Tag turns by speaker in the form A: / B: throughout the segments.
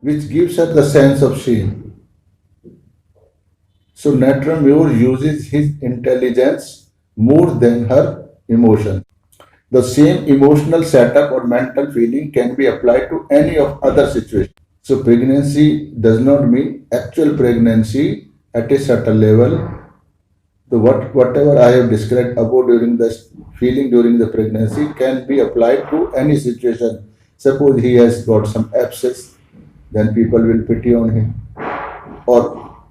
A: which gives her the sense of shame. So Natram Mure uses his intelligence more than her emotion. The same emotional setup or mental feeling can be applied to any of other situations. So pregnancy does not mean actual pregnancy at a certain level. The whatever I have described above during the feeling during the pregnancy can be applied to any situation. Suppose he has got some abscess, then people will pity on him. Or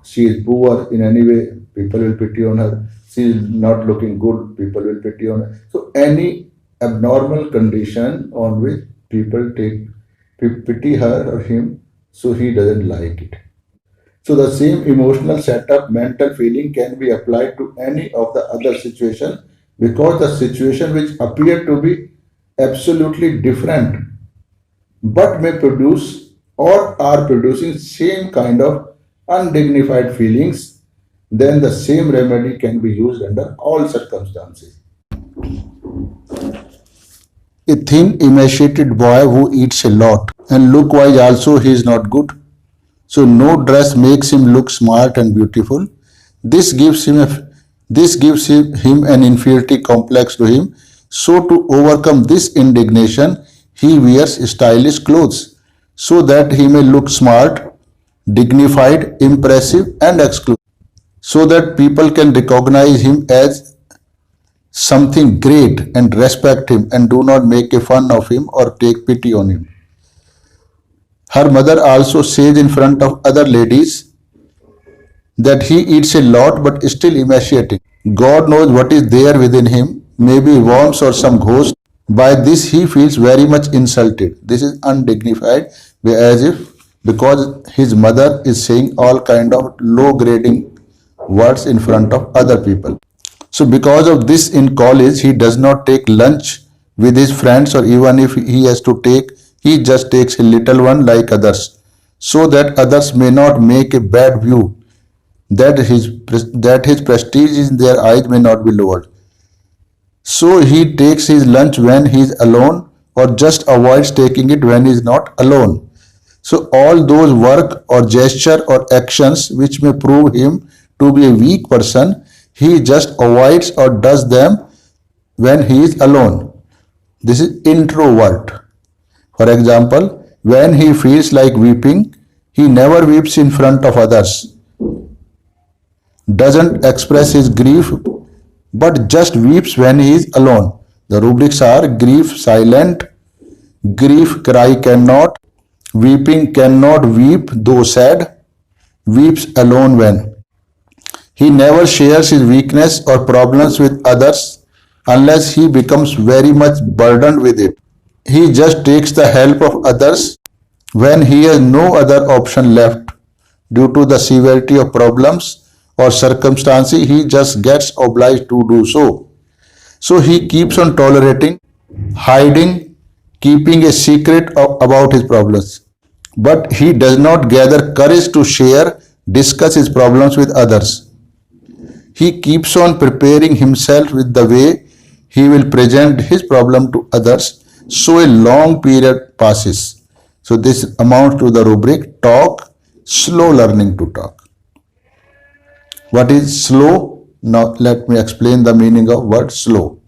A: she is poor in any way, people will pity on her. She is not looking good, people will pity on her. So any abnormal condition on which people take pity her or him, so he doesn't like it. So the same emotional setup, mental feeling can be applied to any of the other situation, because the situation which appear to be absolutely different but may produce or are producing same kind of undignified feelings, then the same remedy can be used under all circumstances. A thin, emaciated boy who eats a lot, and look-wise also he is not good. So no dress makes him look smart and beautiful. This gives him an inferiority complex to him. So to overcome this indignation, he wears stylish clothes so that he may look smart, dignified, impressive, and exclusive, so that people can recognize him as something great and respect him and do not make a fun of him or take pity on him. Her mother also says in front of other ladies that he eats a lot but still emaciating. God knows what is there within him, maybe worms or some ghost. By this he feels very much insulted. This is undignified, as if because his mother is saying all kind of low grading words in front of other people. So because of this in college he does not take lunch with his friends, or even if he has to take, he just takes a little one like others, so that others may not make a bad view, that his prestige in their eyes may not be lowered. So he takes his lunch when he is alone, or just avoids taking it when he is not alone. So all those work or gesture or actions which may prove him to be a weak person, he just avoids or does them when he is alone. This is introvert. For example, when he feels like weeping, he never weeps in front of others, doesn't express his grief, but just weeps when he is alone. The rubrics are: grief silent, grief cry cannot, weeping cannot weep though sad, weeps alone when. He never shares his weakness or problems with others unless he becomes very much burdened with it. He just takes the help of others when he has no other option left. Due to the severity of problems or circumstances, he just gets obliged to do so. So he keeps on tolerating, hiding, keeping a secret about his problems. But he does not gather courage to share, discuss his problems with others. He keeps on preparing himself with the way he will present his problem to others. So a long period passes. So this amounts to the rubric talk, slow learning to talk. What is slow? Now let me explain the meaning of word slow.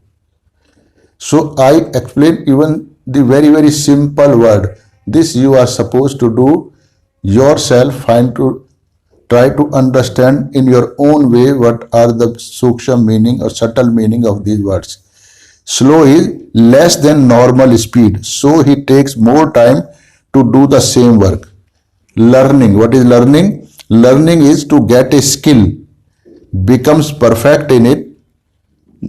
A: So I explain even the very simple word. This you are supposed to do yourself, try to understand in your own way what are the sukshma meaning or subtle meaning of these words. Slow is less than normal speed, so he takes more time to do the same work. Learning. What is learning? Learning is to get a skill, becomes perfect in it,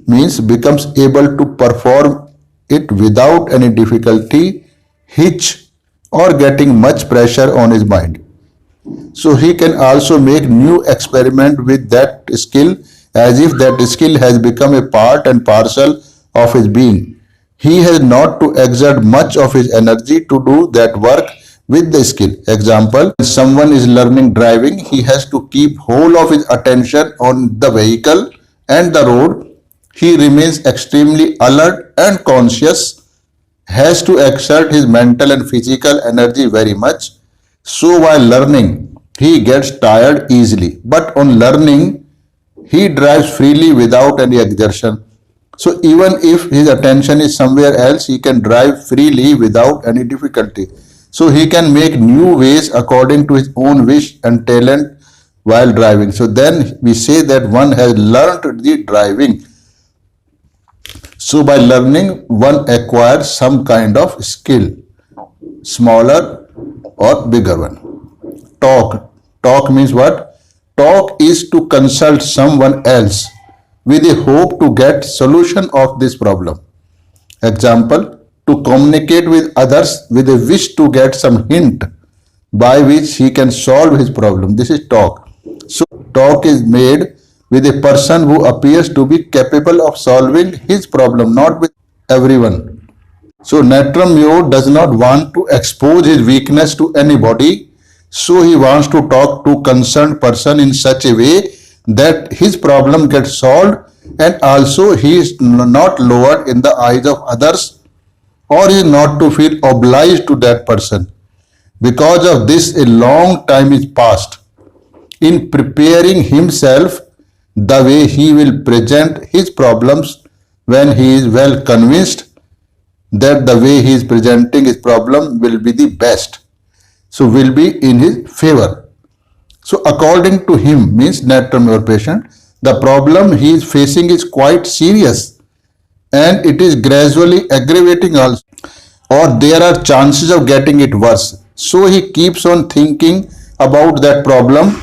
A: means becomes able to perform it without any difficulty, hitch, or getting much pressure on his mind. So he can also make new experiment with that skill, as if that skill has become a part and parcel of his being. He has not to exert much of his energy to do that work with the skill. Example, if someone is learning driving, he has to keep whole of his attention on the vehicle and the road. He remains extremely alert and conscious, has to exert his mental and physical energy very much. So while learning, he gets tired easily. But on learning, he drives freely without any exertion. So even if his attention is somewhere else, he can drive freely without any difficulty. So he can make new ways according to his own wish and talent while driving. So then we say that one has learned the driving. So by learning, one acquires some kind of skill, smaller or bigger one. Talk. Talk means what? Talk is to consult someone else with a hope to get solution of this problem. Example, to communicate with others with a wish to get some hint by which he can solve his problem. This is talk. So talk is made with a person who appears to be capable of solving his problem, not with everyone. So Natram Myo does not want to expose his weakness to anybody. So he wants to talk to concerned person in such a way that his problem gets solved, and also he is not lowered in the eyes of others, or is not to feel obliged to that person. Because of this, a long time is passed in preparing himself the way he will present his problems when he is well convinced that the way he is presenting his problem will be the best. So will be in his favor. So according to him, means Natram your patient, the problem he is facing is quite serious and it is gradually aggravating also, or there are chances of getting it worse. So he keeps on thinking about that problem.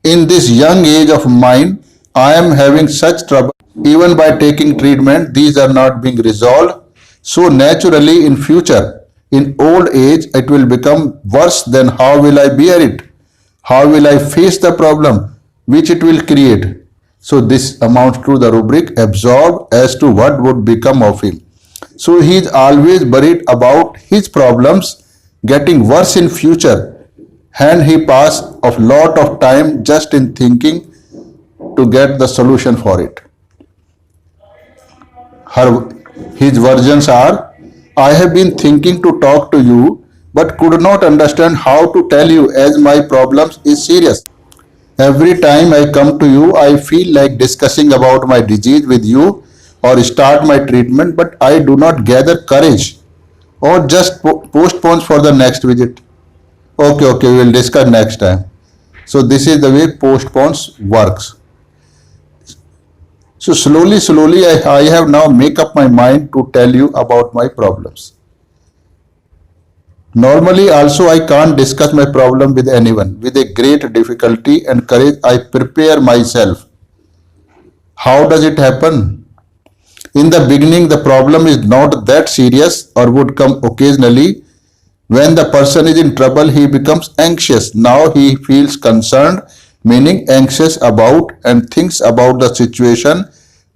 A: In this young age of mine, I am having such trouble. Even by taking treatment, these are not being resolved. So naturally in future, in old age, it will become worse. Then how will I bear it? How will I face the problem which it will create? So this amounts to the rubric absorb as to what would become of him. So he is always worried about his problems getting worse in future, and he pass a lot of time just in thinking to get the solution for it. His versions are, I have been thinking to talk to you but could not understand how to tell you as my problems is serious. Every time I come to you, I feel like discussing about my disease with you or start my treatment, but I do not gather courage or just postpones for the next visit. Okay, we will discuss next time. So this is the way postpones works. So slowly, I have now make up my mind to tell you about my problems. Normally also I can't discuss my problem with anyone. With a great difficulty and courage, I prepare myself. How does it happen? In the beginning, the problem is not that serious or would come occasionally. When the person is in trouble, he becomes anxious. Now he feels concerned, meaning anxious about and thinks about the situation,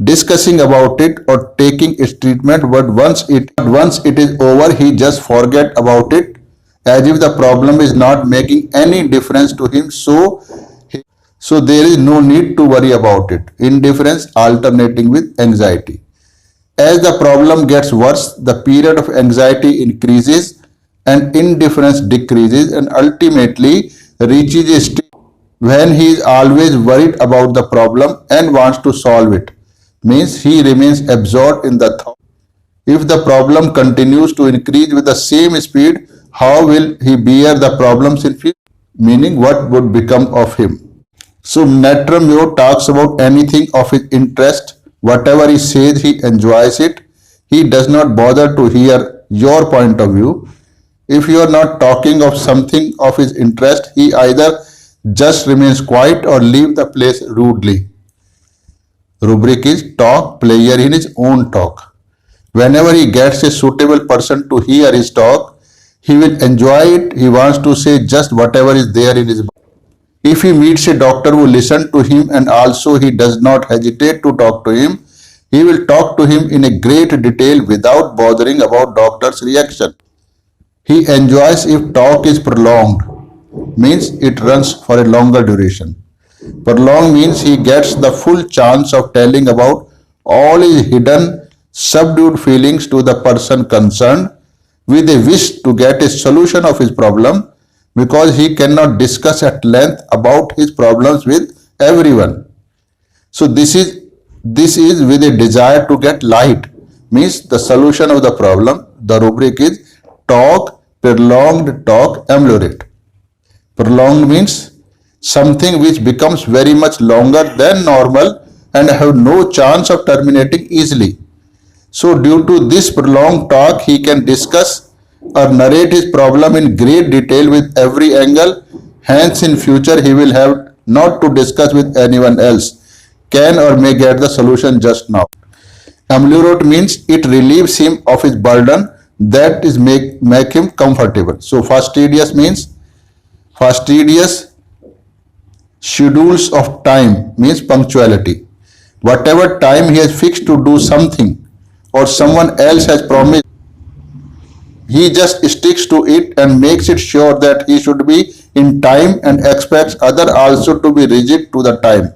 A: discussing about it or taking its treatment. But once it is over, he just forget about it as if the problem is not making any difference to him. So there is no need to worry about it. Indifference alternating with anxiety. As the problem gets worse, the period of anxiety increases and indifference decreases and ultimately reaches a state when he is always worried about the problem and wants to solve it. Means he remains absorbed in the thought. If the problem continues to increase with the same speed, how will he bear the problems in future? Meaning what would become of him? So Natram Myo talks about anything of his interest. Whatever he says, he enjoys it. He does not bother to hear your point of view. If you are not talking of something of his interest, he either just remains quiet or leave the place rudely. Rubric is talk, player in his own talk. Whenever he gets a suitable person to hear his talk, he will enjoy it. He wants to say just whatever is there in his mind. If he meets a doctor who listens to him and also he does not hesitate to talk to him, he will talk to him in a great detail without bothering about doctor's reaction. He enjoys if talk is prolonged, means it runs for a longer duration. Prolonged means he gets the full chance of telling about all his hidden, subdued feelings to the person concerned with a wish to get a solution of his problem. because he cannot discuss at length about his problems with everyone. So this is with a desire to get light, means the solution of the problem. The rubric is talk, prolonged talk, ameliorate. Prolonged means something which becomes very much longer than normal and have no chance of terminating easily. So due to this prolonged talk, he can discuss or narrate his problem in great detail with every angle. Hence, in future, he will have not to discuss with anyone else, can or may get the solution just now. Ameliorate means it relieves him of his burden, that is make him comfortable. So fastidious means fastidious schedules of time means punctuality. Whatever time he has fixed to do something or someone else has promised, he just sticks to it and makes it sure that he should be in time and expects other also to be rigid to the time.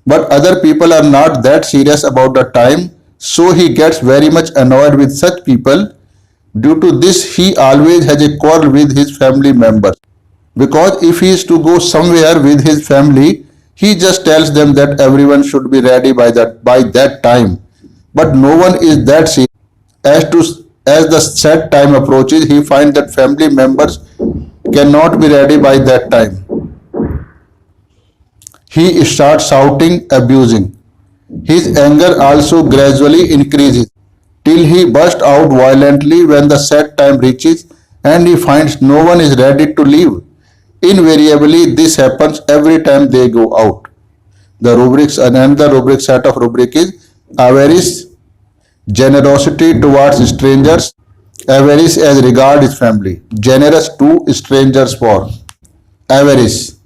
A: But other people are not that serious about the time, so he gets very much annoyed with such people. Due to this, he always has a quarrel with his family members. Because if he is to go somewhere with his family, he just tells them that everyone should be ready by that time. But no one is that serious. As the set time approaches, he finds that family members cannot be ready by that time. He starts shouting, abusing. His anger also gradually increases till he bursts out violently when the set time reaches and he finds no one is ready to leave. Invariably, this happens every time they go out. The rubrics, another rubric set of rubric is avarice, generosity towards strangers, avarice as regard his family, generous to strangers for. Avarice.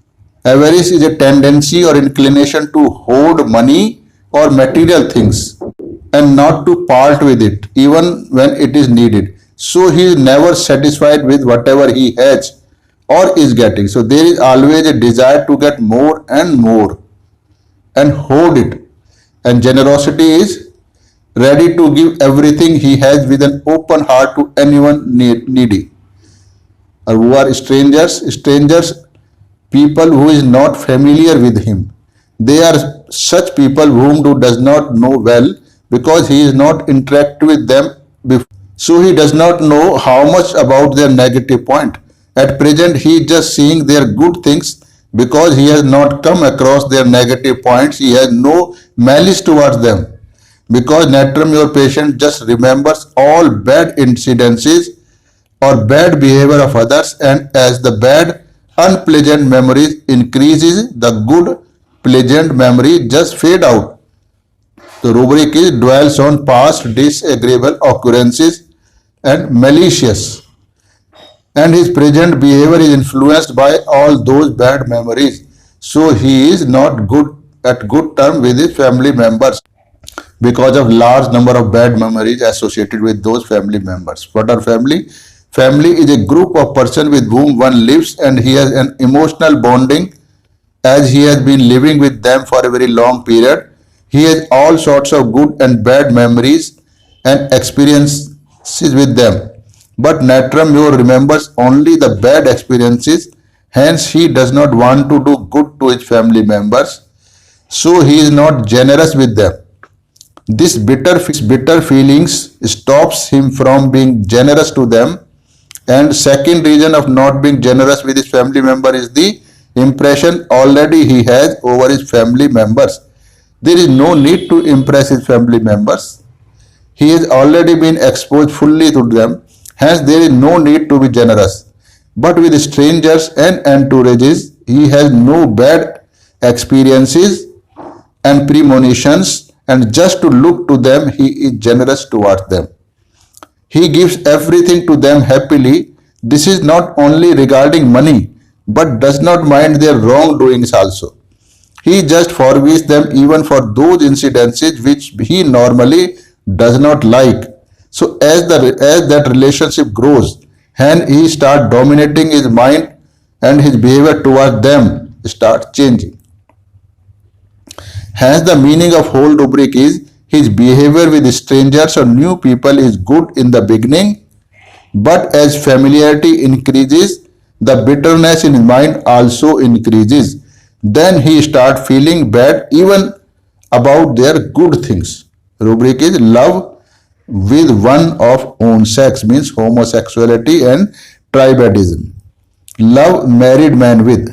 A: Avarice is a tendency or inclination to hoard money or material things and not to part with it even when it is needed. So he is never satisfied with whatever he has or is getting. So there is always a desire to get more and hoard it. And generosity is ready to give everything he has with an open heart to anyone needy. Or who are strangers, people who is not familiar with him. They are such people whom do does not know well because he is not interacted with them before. So he does not know how much about their negative point. At present he is just seeing their good things because he has not come across their negative points. He has no malice towards them. Because Natrum, your patient just remembers all bad incidences or bad behavior of others, and as the bad unpleasant memories increases, the good pleasant memory just fade out. The rubric is dwells on past disagreeable occurrences and malicious, and his present behavior is influenced by all those bad memories. So he is not good term with his family members because of large number of bad memories associated with those family members. What are family? Family is a group of persons with whom one lives and he has an emotional bonding as he has been living with them for a very long period. He has all sorts of good and bad memories and experiences with them. But Natramur remembers only the bad experiences, hence he does not want to do good to his family members, so he is not generous with them. This bitter feelings stops him from being generous to them. And second reason of not being generous with his family member is the impression already he has over his family members. There is no need to impress his family members. He has already been exposed fully to them. Hence there is no need to be generous. But with strangers and entourages, he has no bad experiences and premonitions, and just to look to them, he is generous towards them. He gives everything to them happily. This is not only regarding money, but does not mind their wrongdoings also. He just forgives them even for those incidences which he normally does not like. So as that relationship grows, and he starts dominating his mind and his behavior towards them starts changing. Hence the meaning of whole rubric is his behavior with strangers or new people is good in the beginning, but as familiarity increases the bitterness in his mind also increases. Then he starts feeling bad even about their good things. Rubric is love with one of own sex, means homosexuality and tribadism. Love married man with.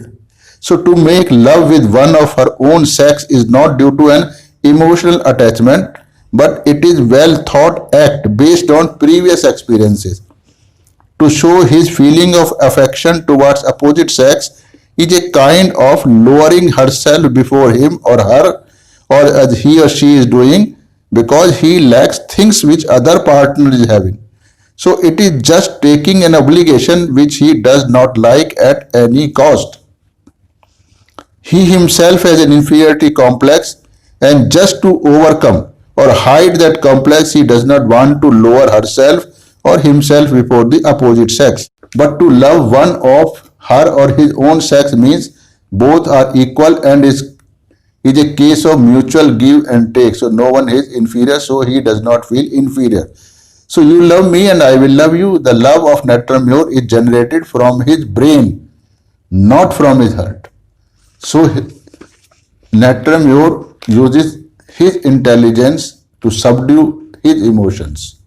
A: So to make love with one of her own sex is not due to an emotional attachment, but it is well thought act based on previous experiences. To show his feeling of affection towards opposite sex is a kind of lowering herself before him or her, or as he or she is doing, because he lacks things which other partner is having. So it is just taking an obligation which he does not like at any cost. He himself has an inferiority complex, and just to overcome or hide that complex, he does not want to lower herself or himself before the opposite sex. But to love one of her or his own sex means both are equal and is a case of mutual give and take. So no one is inferior, so he does not feel inferior. So you love me and I will love you. The love of Natramur is generated from his brain, not from his heart. So Natramur uses his intelligence to subdue his emotions.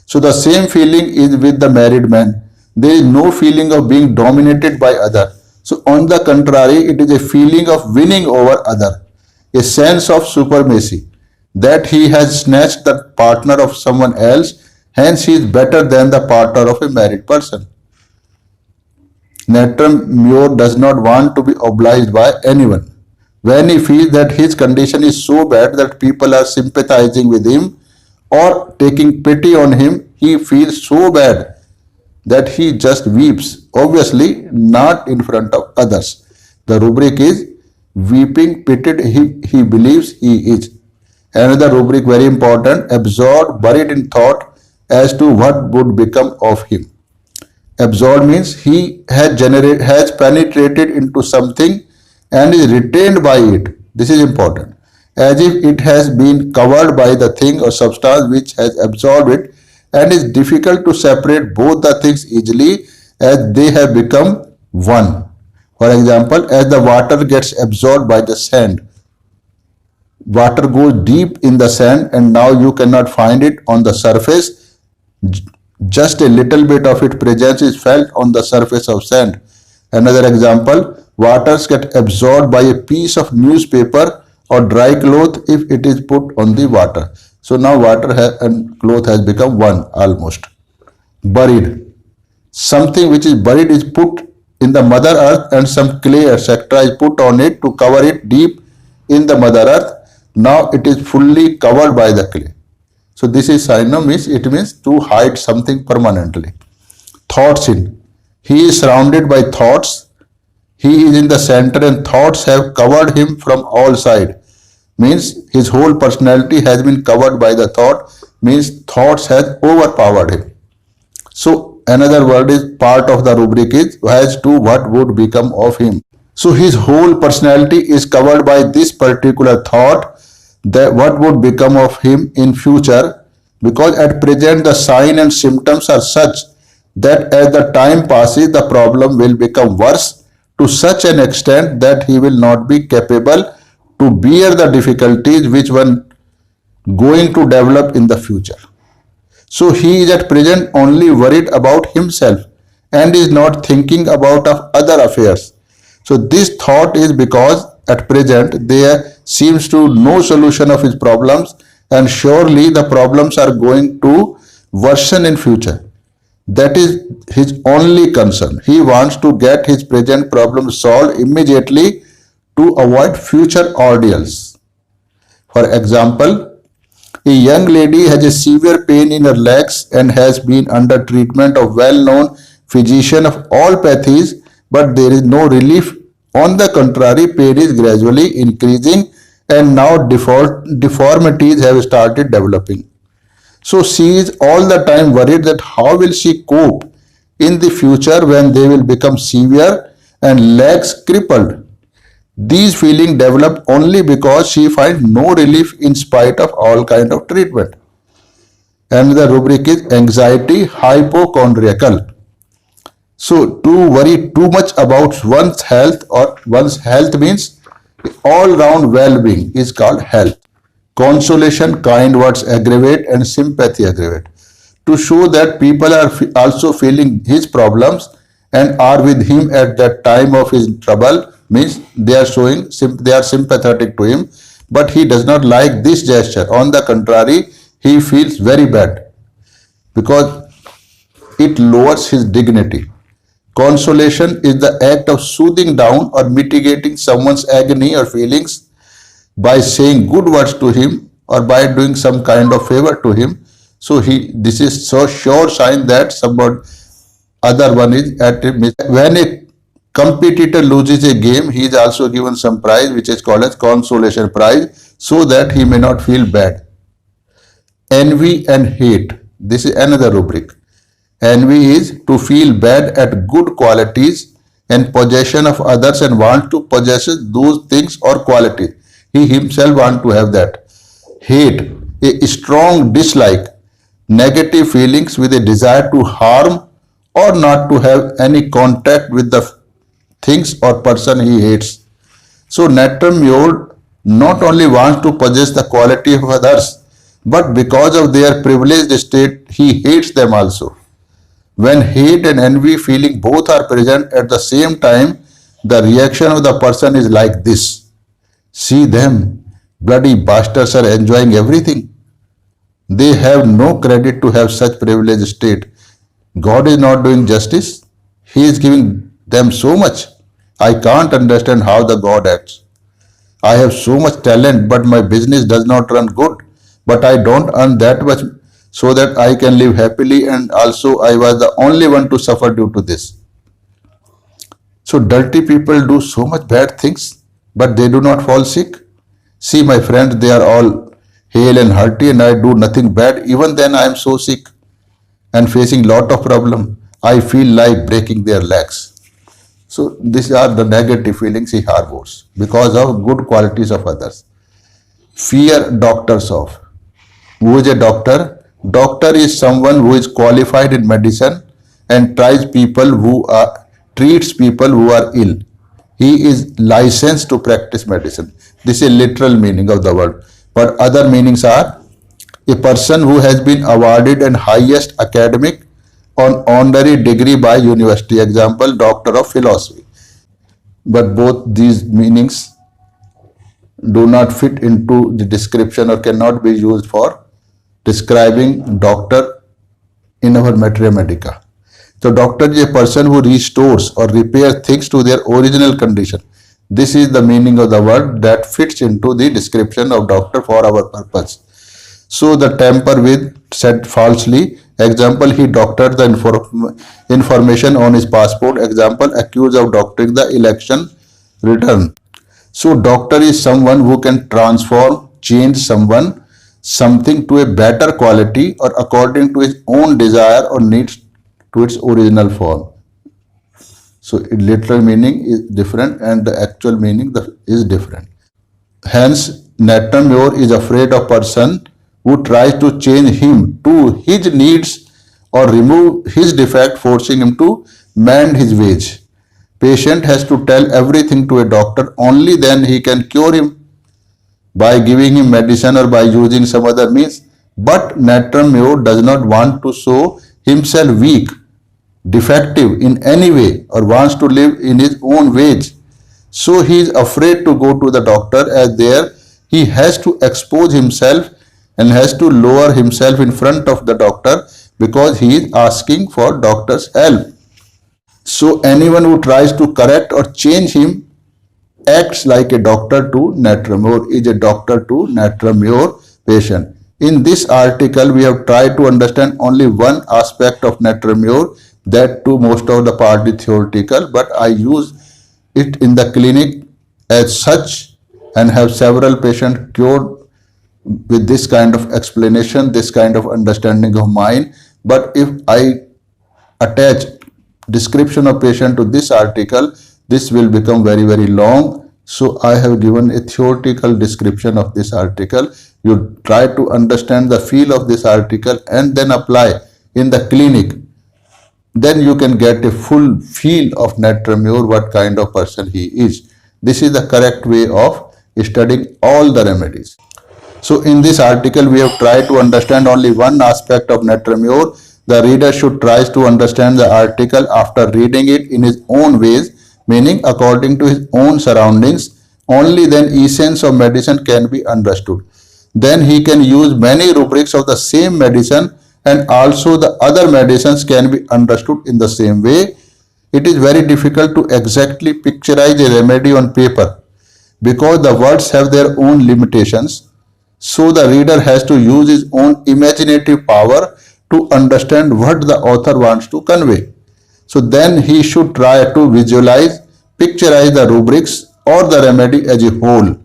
A: So the same feeling is with the married man. There is no feeling of being dominated by other. So on the contrary, it is a feeling of winning over other, a sense of supremacy, that he has snatched the partner of someone else, hence he is better than the partner of a married person. Natramur does not want to be obliged by anyone. When he feels that his condition is so bad that people are sympathizing with him or taking pity on him, he feels so bad that he just weeps, obviously not in front of others. The rubric is weeping pitied he believes he is. Another rubric very important, absorbed, buried in thought as to what would become of him. Absorbed means he has penetrated into something and is retained by it. This is important. As if it has been covered by the thing or substance which has absorbed it, and is difficult to separate both the things easily as they have become one. For example, as the water gets absorbed by the sand, water goes deep in the sand and now you cannot find it on the surface. Just a little bit of its presence is felt on the surface of sand. Another example, waters get absorbed by a piece of newspaper or dry cloth if it is put on the water. So now water and cloth has become one almost. Buried. Something which is buried is put in the mother earth and some clay etc. is put on it to cover it deep in the mother earth. Now it is fully covered by the clay. So this is synonym, it means to hide something permanently. Thoughts in. He is surrounded by thoughts. He is in the center and thoughts have covered him from all sides. Means his whole personality has been covered by the thought, means thoughts has overpowered him. So another word is part of the rubric is as to what would become of him. So his whole personality is covered by this particular thought, that what would become of him in future, because at present the sign and symptoms are such that as the time passes the problem will become worse to such an extent that he will not be capable to bear the difficulties which one going to develop in the future. So he is at present only worried about himself and is not thinking about of other affairs. So this thought is because at present there seems to no solution of his problems, and surely the problems are going to worsen in future. That is his only concern. He wants to get his present problem solved immediately to avoid future ordeals. For example, a young lady has a severe pain in her legs and has been under treatment of well-known physician of all pathies, but there is no relief. On the contrary, pain is gradually increasing and now deformities have started developing. So she is all the time worried that how will she cope in the future when they will become severe and legs crippled. These feelings develop only because she finds no relief in spite of all kind of treatment. And the rubric is anxiety hypochondriacal. So to worry too much about one's health, or one's health means all round well-being, is called health. Consolation, kind words aggravate, and sympathy aggravate. To show that people are also feeling his problems and are with him at that time of his trouble means they are showing they are sympathetic to him, but he does not like this gesture. On the contrary, he feels very bad because it lowers his dignity. Consolation is the act of soothing down or mitigating someone's agony or feelings by saying good words to him or by doing some kind of favor to him. So this is so sure sign that somebody other one is at a when a competitor loses a game, he is also given some prize which is called as consolation prize, so that he may not feel bad. Envy and hate. This is another rubric. Envy is to feel bad at good qualities and possession of others and want to possess those things or qualities. He himself want to have that. Hate, a strong dislike, negative feelings with a desire to harm or not to have any contact with the things or person he hates. So Natram Yod not only wants to possess the quality of others, but because of their privileged state, he hates them also. When hate and envy feeling both are present at the same time, the reaction of the person is like this. See them, bloody bastards are enjoying everything. They have no credit to have such privileged state. God is not doing justice. He is giving them so much. I can't understand how the God acts. I have so much talent, but my business does not run good. But I don't earn that much so that I can live happily, and also I was the only one to suffer due to this. So dirty people do so much bad things, but they do not fall sick. See my friends, they are all hale and hearty and I do nothing bad. Even then I am so sick and facing lot of problem. I feel like breaking their legs. So these are the negative feelings he harbors because of good qualities of others. Fear doctors of. Who is a doctor? Doctor is someone who is qualified in medicine and treats people who are ill. He is licensed to practice medicine. This is a literal meaning of the word. But other meanings are a person who has been awarded an highest academic on honorary degree by university. Example, Doctor of Philosophy. But both these meanings do not fit into the description or cannot be used for describing doctor in our materia medica. So doctor is a person who restores or repairs things to their original condition. This is the meaning of the word that fits into the description of doctor for our purpose. So the tamper with said falsely. Example, he doctored the information on his passport. Example, accused of doctoring the election return. So doctor is someone who can transform, change something to a better quality or according to his own desire or needs to its original form. So literal meaning is different and the actual meaning is different. Hence, Natram Yor is afraid of person who tries to change him to his needs or remove his defect, forcing him to mend his ways. Patient has to tell everything to a doctor, only then he can cure him by giving him medicine or by using some other means. But Natram Yor does not want to show himself weak, defective in any way, or wants to live in his own ways. So he is afraid to go to the doctor, as there he has to expose himself and has to lower himself in front of the doctor because he is asking for doctor's help. So anyone who tries to correct or change him acts like a doctor to Natram Yor, is a doctor to Natram Yor patient. In this article, we have tried to understand only one aspect of Natram Yor, that too most of the part is theoretical, but I use it in the clinic as such and have several patients cured with this kind of explanation, this kind of understanding of mine. But if I attach description of patient to this article, this will become very, very long. So I have given a theoretical description of this article. You try to understand the feel of this article and then apply in the clinic then you can get a full feel of Nat Tremure, what kind of person he is. This is the correct way of studying all the remedies. So in this article, we have tried to understand only one aspect of Nat Tremure. The reader should try to understand the article after reading it in his own ways, meaning according to his own surroundings. Only then essence of medicine can be understood. Then he can use many rubrics of the same medicine, and also the other medicines can be understood in the same way. It is very difficult to exactly picturize a remedy on paper because the words have their own limitations. So the reader has to use his own imaginative power to understand what the author wants to convey. So then he should try to visualize, picturize the rubrics or the remedy as a whole.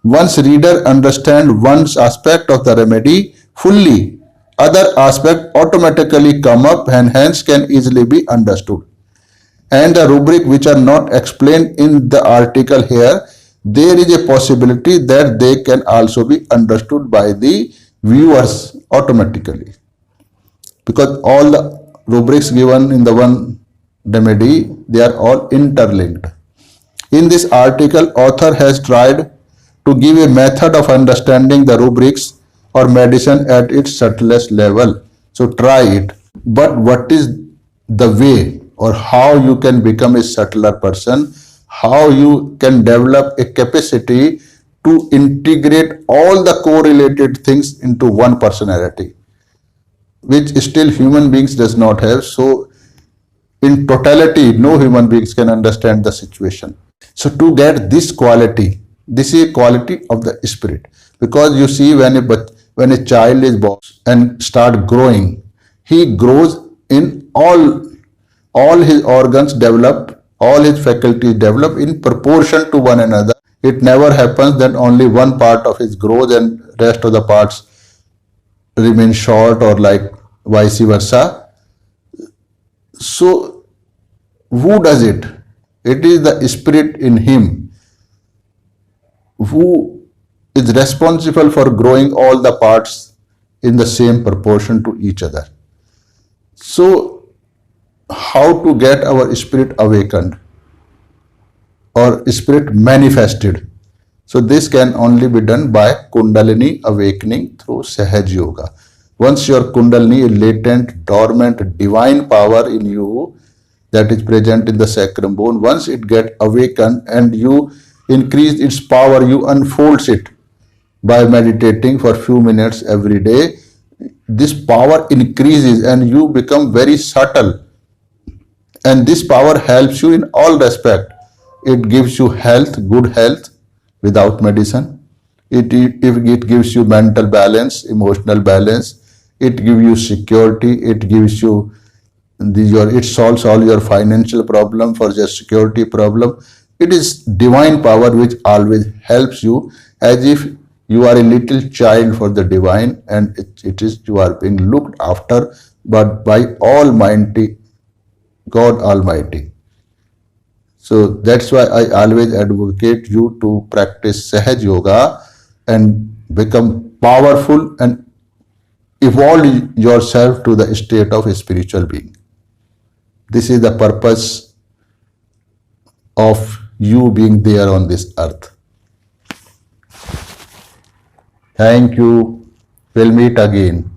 A: Once reader understands one aspect of the remedy fully, other aspects automatically come up and hence can easily be understood. And the rubric which are not explained in the article here, there is a possibility that they can also be understood by the viewers automatically, because all the rubrics given in the one remedy, they are all interlinked. In this article, author has tried to give a method of understanding the rubrics or medicine at its subtlest level. So try it. But what is the way or how you can become a subtler person? How you can develop a capacity to integrate all the correlated things into one personality, which still human beings does not have. So in totality, no human beings can understand the situation. So to get this quality, this is a quality of the spirit. Because you see, when a child is born and start growing, he grows in all his organs develop, all his faculties develop in proportion to one another. It never happens that only one part of his grows and rest of the parts remain short, or like vice versa. So who does it? It is the spirit in him who is responsible for growing all the parts in the same proportion to each other. So how to get our spirit awakened or spirit manifested? So this can only be done by Kundalini awakening through Sahaj Yoga. Once your Kundalini is latent, dormant, divine power in you that is present in the sacrum bone, once it gets awakened and you increase its power, you unfolds it by meditating for few minutes every day. This power increases and you become very subtle. And this power helps you in all respect. It gives you health, good health without medicine. It gives you mental balance, emotional balance. It gives you security. It gives you it solves all your financial problem for just security problem. It is divine power which always helps you, as if you are a little child for the divine, and it is you are being looked after but by Almighty God Almighty. So that's why I always advocate you to practice Sahaj Yoga and become powerful and evolve yourself to the state of a spiritual being. This is the purpose of you being there on this earth. Thank you. We'll meet again.